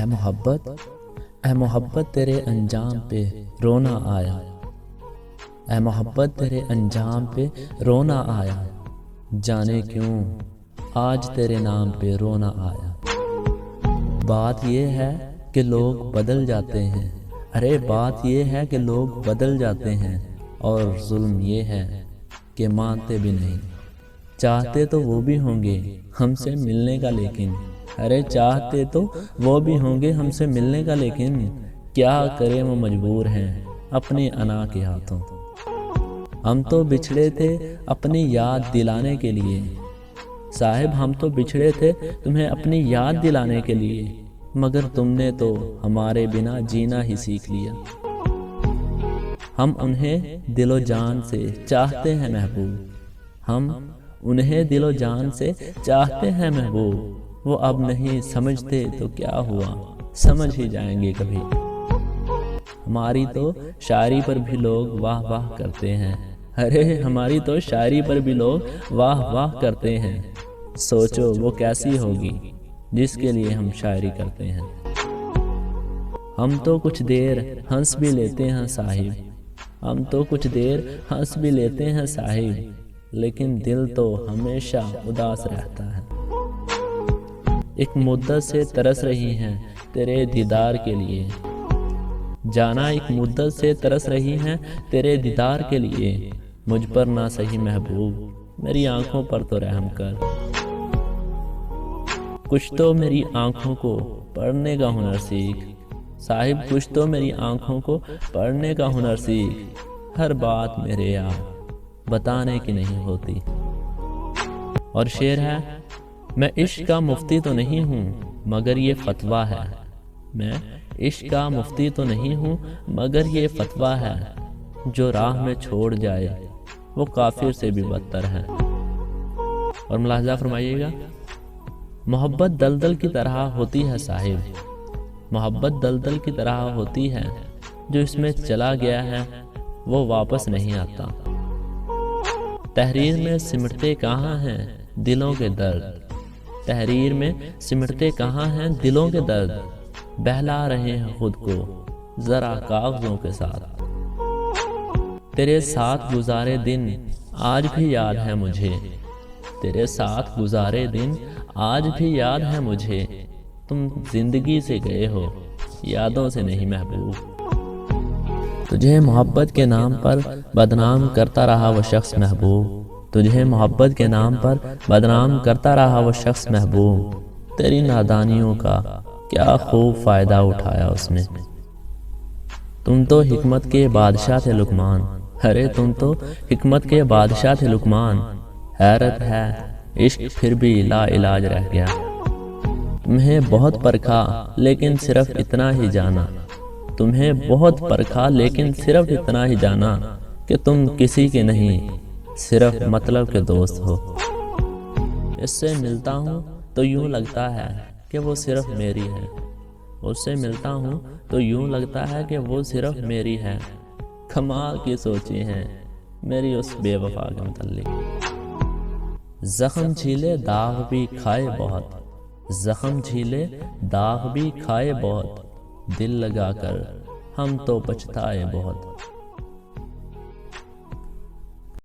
اے محبت تیرے انجام پہ رونا آیا، اے محبت تیرے انجام پہ رونا آیا، جانے کیوں آج تیرے نام پہ رونا آیا۔ بات یہ ہے کہ لوگ بدل جاتے ہیں، ارے بات یہ ہے کہ لوگ بدل جاتے ہیں، اور ظلم یہ ہے کہ مانتے بھی نہیں۔ چاہتے تو وہ بھی ہوں گے ہم سے ملنے کا، لیکن ارے چاہتے تو وہ بھی ہوں گے ہم سے ملنے کا، لیکن کیا کریں وہ مجبور ہیں اپنی انا کے ہاتھوں۔ ہم تو بچھڑے تھے اپنی یاد دلانے کے لیے، صاحب ہم تو بچھڑے تھے تمہیں اپنی یاد دلانے کے لیے، مگر تم نے تو ہمارے بنا جینا ہی سیکھ لیا۔ ہم انہیں دل و جان سے چاہتے ہیں محبوب، ہم انہیں دل و جان سے چاہتے ہیں محبوب، وہ اب نہیں سمجھتے تو کیا ہوا، سمجھ ہی جائیں گے کبھی۔ ہماری تو شاعری پر بھی لوگ واہ واہ کرتے ہیں، ارے ہماری تو شاعری پر بھی لوگ واہ واہ کرتے ہیں، سوچو وہ کیسی ہوگی جس کے لیے ہم شاعری کرتے ہیں۔ ہم تو کچھ دیر ہنس بھی لیتے ہیں صاحب، ہم تو کچھ دیر ہنس بھی لیتے ہیں صاحب، لیکن دل تو ہمیشہ اداس رہتا ہے۔ ایک مدت سے ترس رہی ہیں تیرے دیدار کے لیے، جانا ایک مدت سے ترس رہی ہیں تیرے دیدار کے لیے، مجھ پر نہ سہی محبوب میری آنکھوں پر تو رحم کر، کچھ تو میری آنکھوں کو پڑھنے کا ہنر سیکھ، صاحب کچھ تو میری آنکھوں کو پڑھنے کا ہنر سیکھ، ہر بات میرے یار بتانے کی نہیں ہوتی۔ اور شعر ہے، میں عشق کا مفتی تو نہیں ہوں مگر یہ فتویٰ ہے، میں عشق کا مفتی تو نہیں ہوں مگر یہ فتویٰ ہے، جو راہ میں چھوڑ جائے وہ کافر سے بھی بدتر ہے۔ اور ملاحظہ فرمائیے گا، محبت دلدل کی طرح ہوتی ہے صاحب، محبت دلدل کی طرح ہوتی ہے، جو اس میں چلا گیا ہے وہ واپس نہیں آتا۔ تحریر میں سمٹتے کہاں ہیں دلوں کے درد، تحریر میں سمٹتے کہاں ہیں دلوں کے درد، بہلا رہے ہیں خود کو ذرا کاغذوں کے ساتھ۔ تیرے ساتھ گزارے دن آج بھی یاد ہے مجھے، تیرے ساتھ گزارے دن آج بھی یاد ہے مجھے، تم زندگی سے گئے ہو یادوں سے نہیں محبوب۔ تجھے محبت کے نام پر بدنام کرتا رہا وہ شخص محبوب، تجھے محبت کے نام پر بدنام کرتا رہا وہ شخص محبوب، تیری نادانیوں کا کیا خوب فائدہ اٹھایا اس نے۔ تم تو حکمت کے بادشاہ تھے لقمان، ارے تم تو حکمت کے بادشاہ تھے لقمان، حیرت ہے عشق پھر بھی لا علاج رہ گیا۔ تمہیں بہت پرکھا لیکن صرف اتنا ہی جانا، تمہیں بہت پرکھا لیکن صرف اتنا ہی جانا کہ تم کسی کے نہیں صرف مطلب کے دوست ہو۔ اس سے ملتا ہوں تو یوں لگتا ہے کہ وہ صرف میری ہے، اس سے ملتا ہوں تو یوں لگتا ہے کہ وہ صرف میری ہے، کمال کی سوچی ہیں میری اس بے وفا کے متعلق۔ زخم جھیلے داغ بھی کھائے بہت، زخم جھیلے داغ بھی کھائے بہت، دل لگا کر ہم تو پچھتائے بہت۔